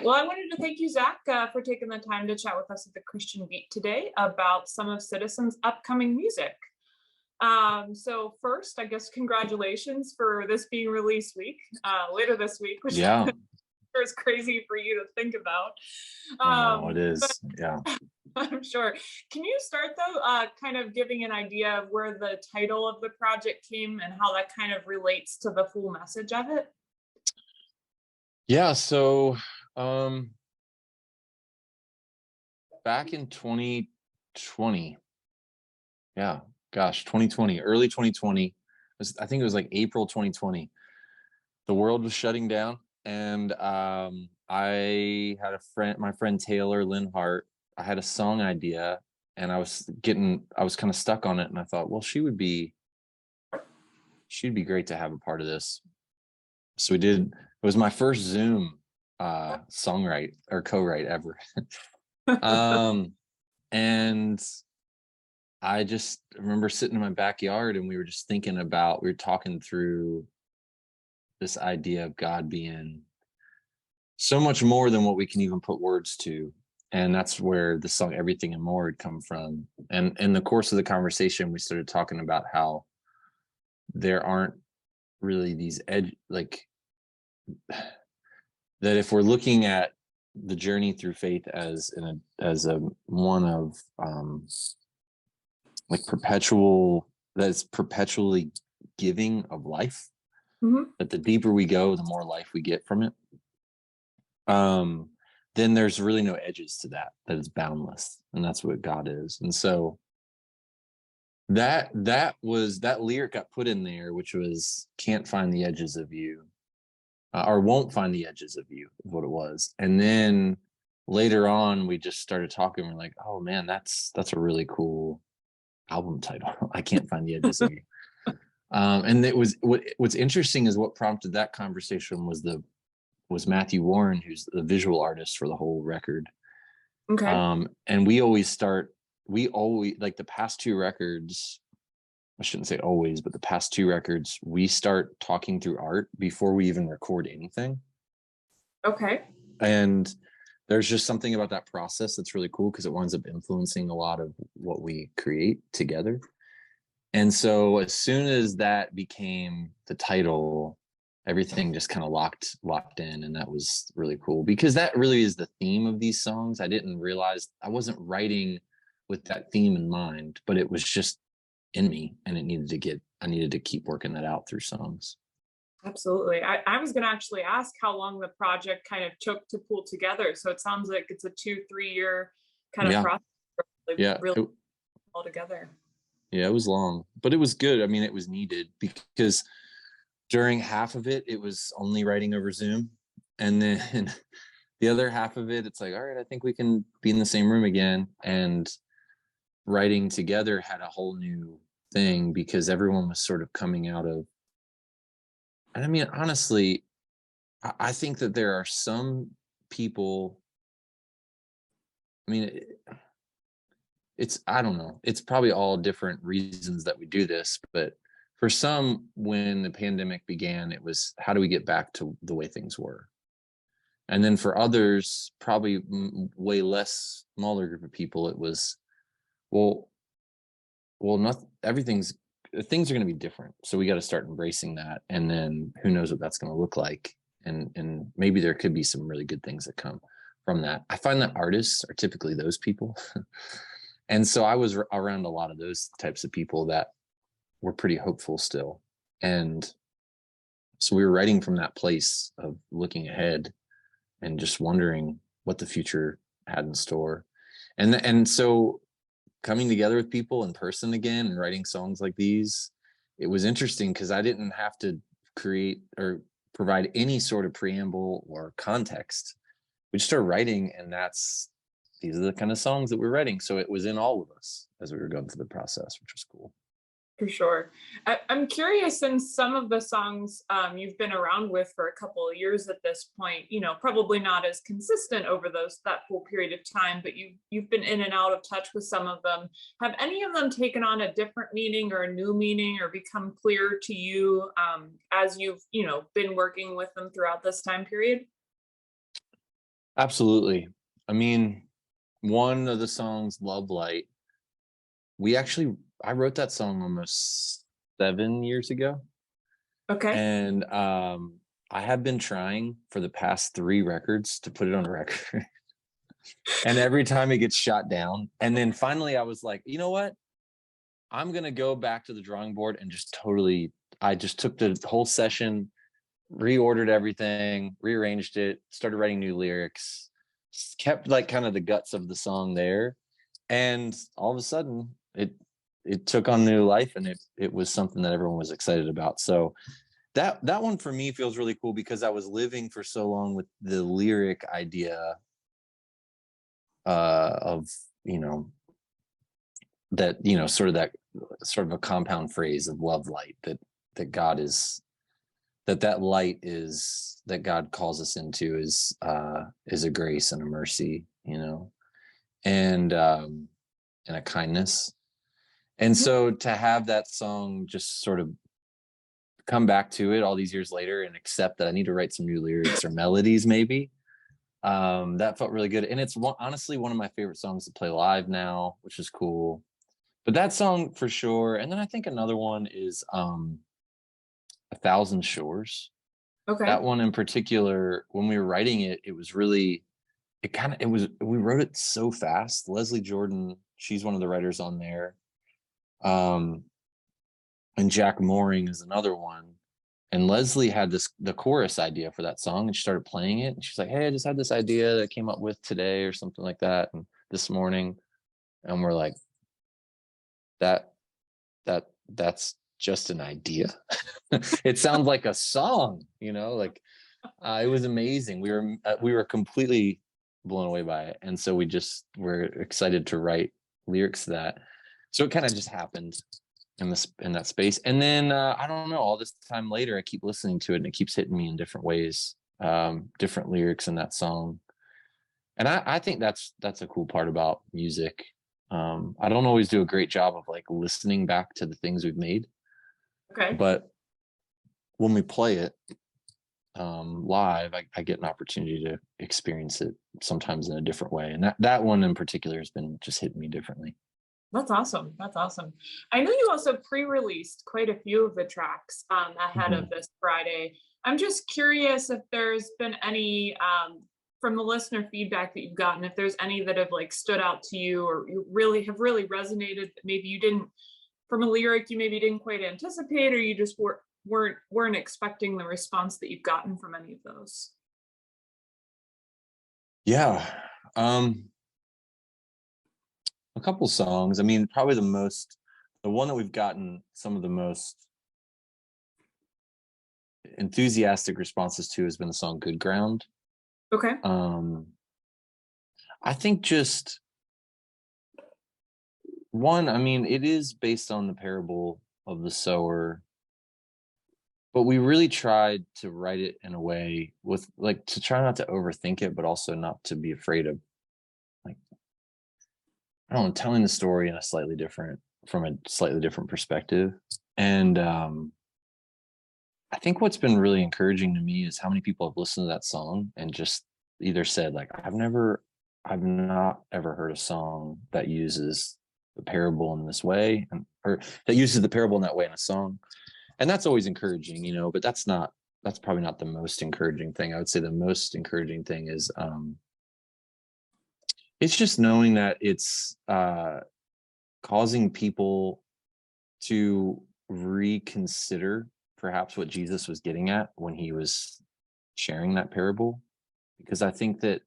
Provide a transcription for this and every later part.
Well, I wanted to thank you, Zach, for taking the time to chat with us at the Christian Beat today about some of Citizen's upcoming music. So first, I guess, congratulations for this being release week, later this week, which is crazy for you to think about. It is, yeah. I'm sure. Can you start though, kind of giving an idea of where the title of the project came and how that kind of relates to the full message of it? Yeah, so back in 2020, 2020, early 2020, I think it was like April 2020, the world was shutting down, and I had my friend Taylor Linhart. I had a song idea, and I was kind of stuck on it, and I thought, well, she'd be great to have a part of this. So we did. It was my first Zoom songwrite or co-write ever. And I just remember sitting in my backyard, and we were talking through this idea of God being so much more than what we can even put words to. And that's where the song Everything and More had come from. And in the course of the conversation, we started talking about how there aren't really these that if we're looking at the journey through faith as a one of that's perpetually giving of life, that the deeper we go, the more life we get from it. Then there's really no edges to that is boundless, and that's what God is. And so that lyric got put in there, which was can't find the edges of you, or won't find the edges of you, is what it was. And then later on, we just started talking. We're like, oh man, that's a really cool album title. I can't find the edges of you. And it was what's interesting is what prompted that conversation was Matthew Warren, who's the visual artist for the whole record. Okay. And we always like the past two records, I shouldn't say always, but the past two records, we start talking through art before we even record anything. Okay. And there's just something about that process that's really cool because it winds up influencing a lot of what we create together. And so as soon as that became the title, everything just kind of locked in, and that was really cool because that really is the theme of these songs. I didn't realize I wasn't writing with that theme in mind, but it was just in me, and I needed to keep working that out through songs. Absolutely. I was going to actually ask how long the project kind of took to pull together. So it sounds like it's a 2-3 year kind of process. Really all together. Yeah, it was long, but it was good. I mean, it was needed because during half of it, it was only writing over Zoom. And then the other half of it, it's like, all right, I think we can be in the same room again. And writing together had a whole new thing because everyone was sort of coming out of, and I mean, honestly, I think that there are some people, I mean, I don't know, it's probably all different reasons that we do this, but for some, when the pandemic began, it was, how do we get back to the way things were? And then for others, probably way less smaller group of people, it was, well, things are going to be different. So we got to start embracing that. And then who knows what that's going to look like. And maybe there could be some really good things that come from that. I find that artists are typically those people. And so I was around a lot of those types of people that were pretty hopeful still. And so we were writing from that place of looking ahead and just wondering what the future had in store. And so coming together with people in person again and writing songs like these, it was interesting because I didn't have to create or provide any sort of preamble or context. We just started writing, and these are the kind of songs that we're writing. So it was in all of us as we were going through the process, which was cool. For sure. I'm curious, since some of the songs you've been around with for a couple of years at this point, probably not as consistent over that full period of time, but you've been in and out of touch with some of them. Have any of them taken on a different meaning or a new meaning or become clear to you as you've, been working with them throughout this time period? Absolutely. I mean, one of the songs, Lovelight, I wrote that song almost 7 years ago. Okay. And I have been trying for the past 3 records to put it on a record. And every time it gets shot down. And then finally I was like, you know what? I'm going to go back to the drawing board and I just took the whole session, reordered everything, rearranged it, started writing new lyrics, kept like kind of the guts of the song there. And all of a sudden it took on new life, and it was something that everyone was excited about. So that one for me feels really cool because I was living for so long with the lyric idea of, that, sort of a compound phrase of love light, that God is, that light is, that God calls us into is a grace and a mercy, and a kindness. And Mhm. so to have that song just sort of come back to it all these years later and accept that I need to write some new lyrics or melodies, maybe, that felt really good. And it's honestly one of my favorite songs to play live now, which is cool. But that song for sure. And then I think another one is A Thousand Shores. Okay. That one in particular, when we were writing it, it was really, we wrote it so fast. Leslie Jordan, she's one of the writers on there. And Jack Mooring is another one. And Leslie had the chorus idea for that song, and she started playing it. And she's like, "Hey, I just had this idea that I came up with today, or something like that, and this morning." And we're like, "That that's just an idea." It sounds like a song, like it was amazing. We were completely blown away by it, and so we just were excited to write lyrics to that. So it kind of just happened in that space. And then I don't know, all this time later I keep listening to it and it keeps hitting me in different ways, different lyrics in that song. And I think that's a cool part about music. I don't always do a great job of like listening back to the things we've made, Okay. but when we play it live, I get an opportunity to experience it sometimes in a different way. And that one in particular has been just hitting me differently. That's awesome. That's awesome. I know you also pre-released quite a few of the tracks ahead of Mhm. this Friday. I'm just curious if there's been any from the listener feedback that you've gotten, if there's any that have like stood out to you or you really resonated that maybe you didn't, from a lyric you maybe didn't quite anticipate, or you just weren't expecting the response that you've gotten from any of those. Yeah. A couple songs. I mean, probably the one that we've gotten some of the most enthusiastic responses to has been the song Good Ground. Okay. I think just one, I mean, it is based on the parable of the sower, but we really tried to write it in a way with like to try not to overthink it, but also not to be afraid of, like, I don't know, telling the story from a slightly different perspective. And I think what's been really encouraging to me is how many people have listened to that song and just either said like, I've not ever heard a song that uses the parable in this way, or that uses the parable in that way in a song. And that's always encouraging, but that's probably not the most encouraging thing. I would say the most encouraging thing is, it's just knowing that it's causing people to reconsider perhaps what Jesus was getting at when he was sharing that parable. Because I think that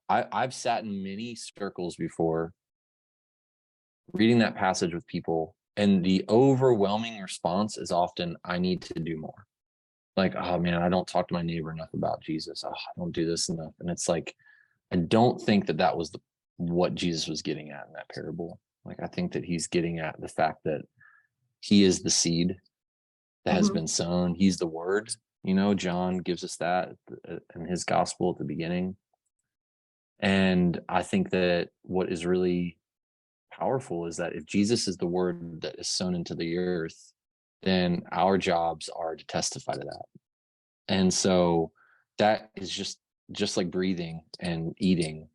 I've sat in many circles before reading that passage with people, and the overwhelming response is often, I need to do more. Like, oh man, I don't talk to my neighbor enough about Jesus. Oh, I don't do this enough. And it's like, I don't think that was what Jesus was getting at in that parable. Like, I think that he's getting at the fact that he is the seed that has Mhm. been sown. He's the word. John gives us that in his gospel at the beginning. And I think that what is really powerful is that if Jesus is the word that is sown into the earth, then our jobs are to testify to that. And so that is just just like breathing and eating,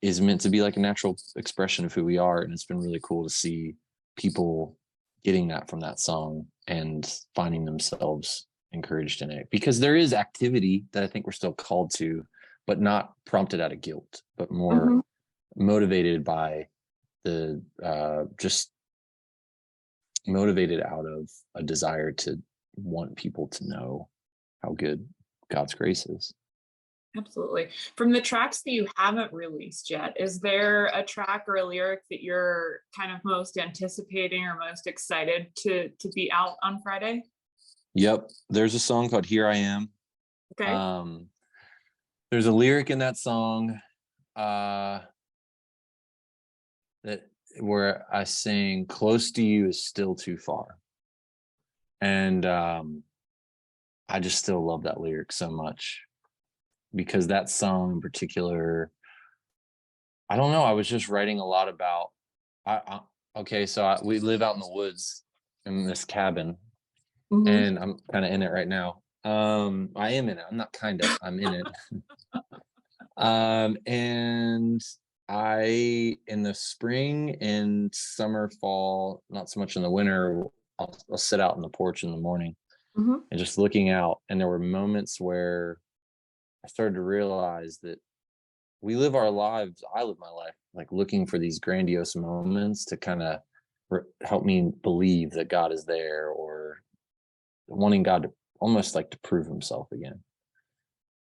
is meant to be like a natural expression of who we are. And it's been really cool to see people getting that from that song and finding themselves encouraged in it, because there is activity that I think we're still called to, but not prompted out of guilt, but more motivated by the just motivated out of a desire to want people to know how good God's grace is. Absolutely. From the tracks that you haven't released yet, is there a track or a lyric that you're kind of most anticipating or most excited to be out on Friday? Yep. There's a song called Here I Am. Okay. There's a lyric in that song that where I sing, close to you is still too far. And I just still love that lyric so much, because that song in particular, I don't know, I was just writing a lot about, we live out in the woods in this cabin, and I'm kind of in it right now. I am in it. I'm not kind of, I'm in it. And in the spring and summer, fall, not so much in the winter, I'll sit out on the porch in the morning and just looking out. And there were moments where I started to realize that we live our lives, I live my life, like looking for these grandiose moments to kind of help me believe that God is there, or wanting God to almost like to prove himself again.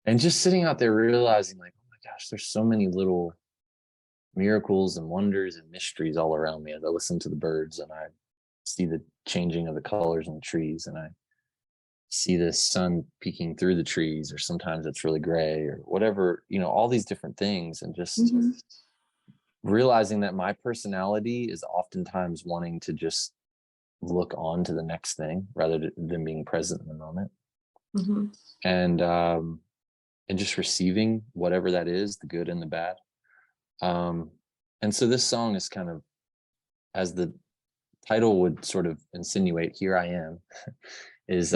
And just sitting out there realizing, like, oh my gosh, there's so many little miracles and wonders and mysteries all around me as I listen to the birds, and I see the changing of the colors in the trees, and I see the sun peeking through the trees, or sometimes it's really gray or whatever, all these different things. And just realizing that my personality is oftentimes wanting to just look on to the next thing rather than being present in the moment. And just receiving whatever that is, the good and the bad. And so this song is kind of, as the title would sort of insinuate, Here I Am, is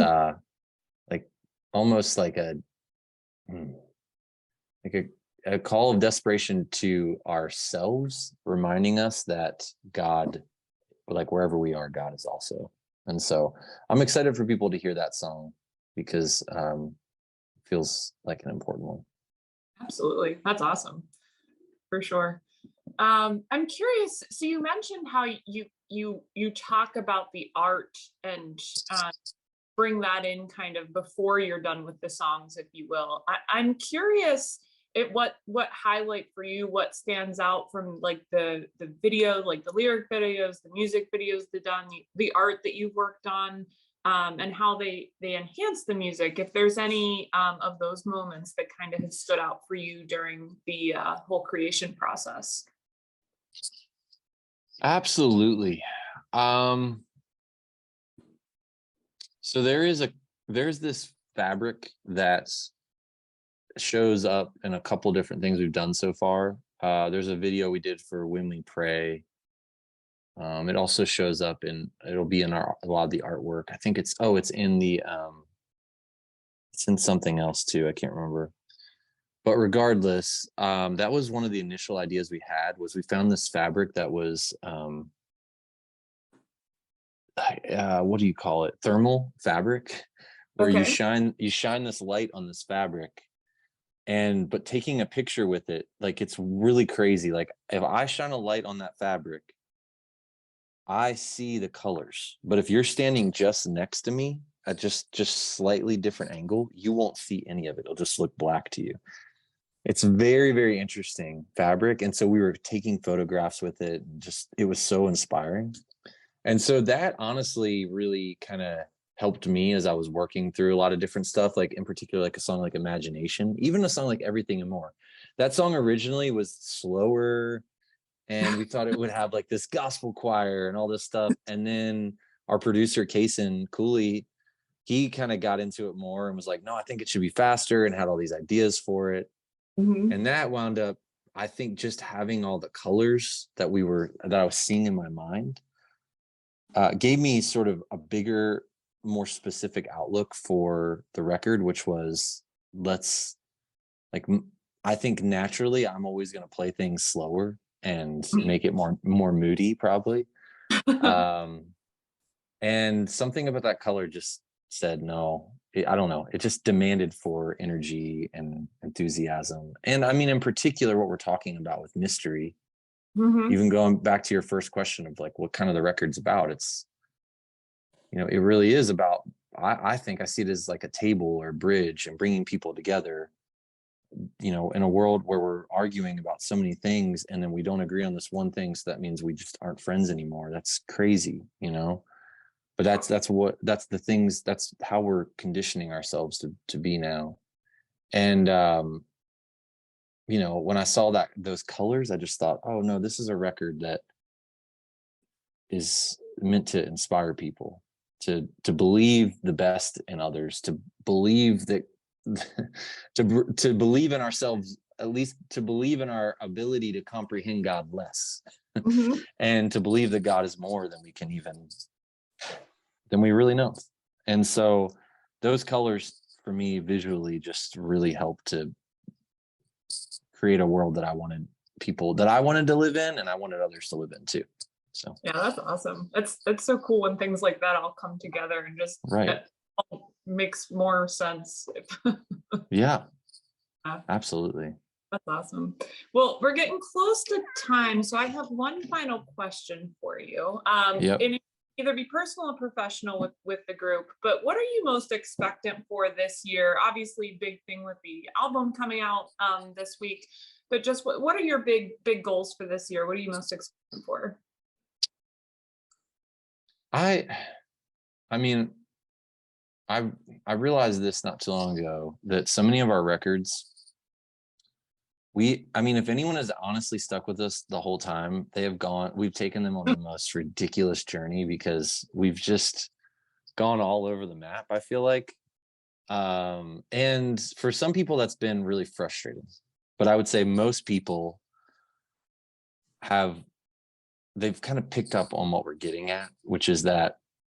like almost like a call of desperation to ourselves, reminding us that God, like wherever we are, God is also. And so I'm excited for people to hear that song, because it feels like an important one. Absolutely. That's awesome. For sure. I'm curious. So you mentioned how you talk about the art and bring that in kind of before you're done with the songs, if you will. I'm curious what highlight for you, what stands out from like the video, like the lyric videos, the music videos the art that you've worked on, and how they enhance the music. If there's any of those moments that kind of have stood out for you during the whole creation process. Absolutely. So there's this fabric that shows up in a couple different things we've done so far. There's a video we did for When We Pray. It also shows up it'll be in a lot of the artwork. I think it's in the it's in something else too. I can't remember. But regardless, that was one of the initial ideas we had. Was we found this fabric that was what do you call it? Thermal fabric, where you shine this light on this fabric, but taking a picture with it, like, it's really crazy. Like, if I shine a light on that fabric, I see the colors. But if you're standing just next to me at just slightly different angle, you won't see any of it. It'll just look black to you. It's very, very interesting fabric. And so we were taking photographs with it, and it was so inspiring. And so that honestly really kind of helped me as I was working through a lot of different stuff, like in particular, like a song like Imagination, even a song like Everything and More. That song originally was slower, and we thought it would have like this gospel choir and all this stuff. And then our producer, Kason Cooley, he kind of got into it more and was like, no, I think it should be faster, and had all these ideas for it. And that wound up, I think, just having all the colors that I was seeing in my mind, gave me sort of a bigger, more specific outlook for the record, which was, let's like I think naturally I'm always going to play things slower and Mhm. make it more moody probably. And something about that color just said no. I don't know. It just demanded for energy and enthusiasm. And I mean, in particular, what we're talking about with mystery, Mhm. even going back to your first question of like what kind of the record's about, it's, it really is about, I think I see it as like a table or a bridge and bringing people together, in a world where we're arguing about so many things and then we don't agree on this one thing. So that means we just aren't friends anymore. That's crazy, but that's the things, that's how we're conditioning ourselves to be now. And when I saw those colors, I just thought, oh no, this is a record that is meant to inspire people to believe the best in others, to believe that to believe in ourselves, at least to believe in our ability to comprehend God less, Mhm. and to believe that God is more than we really know. And so those colors for me visually just really help to create a world that I wanted to live in, and I wanted others to live in too. So Yeah, that's awesome. It's so cool when things like that all come together and just right. it all makes more sense. Yeah, Yeah, absolutely. that's awesome. Well, we're getting close to time, so I have one final question for you. Yep. And it can either be personal or professional with the group, but what are you most expectant for this year? Obviously, big thing with the album coming out this week, but just what are your big goals for this year? What are you most expectant for? I I mean, I realized this not too long ago that so many of our records, if anyone has honestly stuck with us the whole time, we've taken them on the most ridiculous journey because we've just gone all over the map, I feel like. And for some people that's been really frustrating. But I would say most people have they've kind of picked up on what we're getting at, which is that,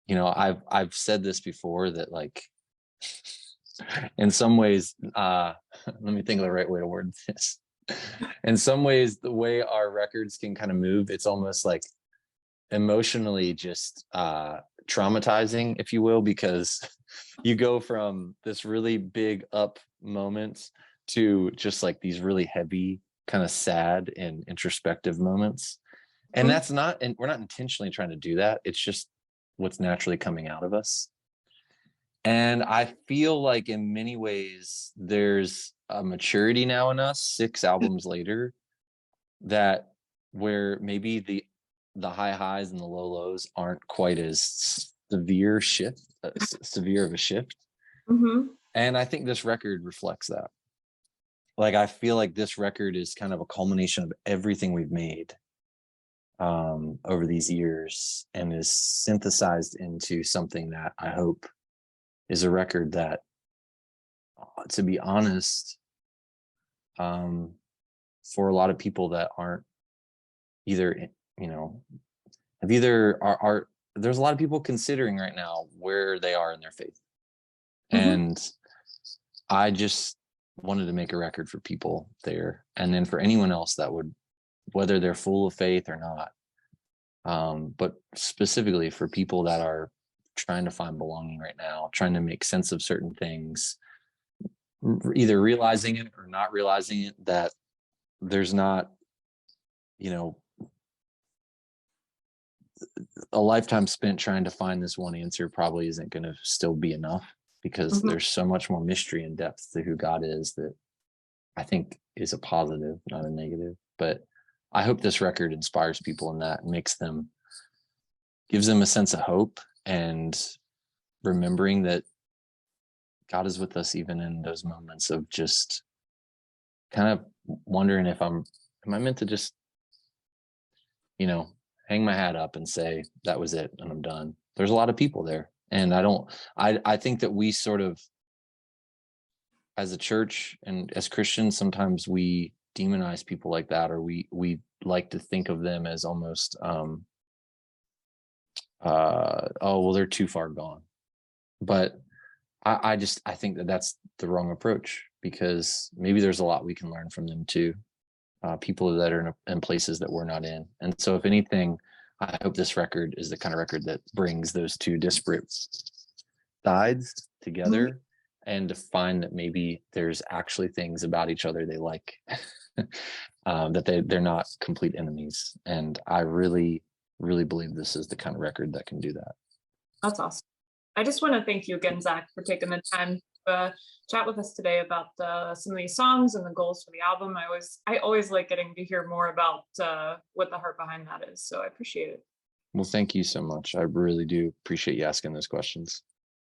I've said this before that like in some ways, let me think of the right way to word this. In some ways, the way our records can kind of move, it's almost like emotionally just traumatizing, if you will, because you go from this really big up moments to just like these really heavy, kind of sad and introspective moments. And we're not intentionally trying to do that. It's just what's naturally coming out of us. And I feel like in many ways, there's a maturity now in us 6 albums later that where maybe the high highs and the low lows aren't quite as severe of a shift. Mhm. And I think this record reflects that. Like, I feel like this record is kind of a culmination of everything we've made over these years and is synthesized into something that I hope is a record that, to be honest, um, for a lot of people that aren't either, you know, have either are there's a lot of people considering right now where they are in their faith. Mhm. And I just wanted to make a record for people there. And then for anyone else that would, whether they're full of faith or not, but specifically for people that are trying to find belonging right now, trying to make sense of certain things, either realizing it or not realizing it, that there's not, you know, a lifetime spent trying to find this one answer probably isn't going to still be enough, because Mhm. there's so much more mystery and depth to who God is that I think is a positive, not a negative. But I hope this record inspires people in that and gives them a sense of hope and remembering that God is with us even in those moments of just kind of wondering if am I meant to just, hang my hat up and say that was it and I'm done. There's a lot of people there. And I think that we sort of, as a church and as Christians, sometimes we demonize people like that, or we like to think of them as almost oh well, they're too far gone. But I think that that's the wrong approach. because maybe there's a lot we can learn from them too. People that are in places that we're not in. And so if anything, I hope this record is the kind of record that brings those two disparate sides together and to find that maybe there's actually things about each other they like, that they're not complete enemies. And I really, really believe this is the kind of record that can do that. That's awesome. I just want to thank you again, Zach, for taking the time to chat with us today about some of these songs and the goals for the album. I always like getting to hear more about what the heart behind that is. So I appreciate it. Well, thank you so much. I really do appreciate you asking those questions.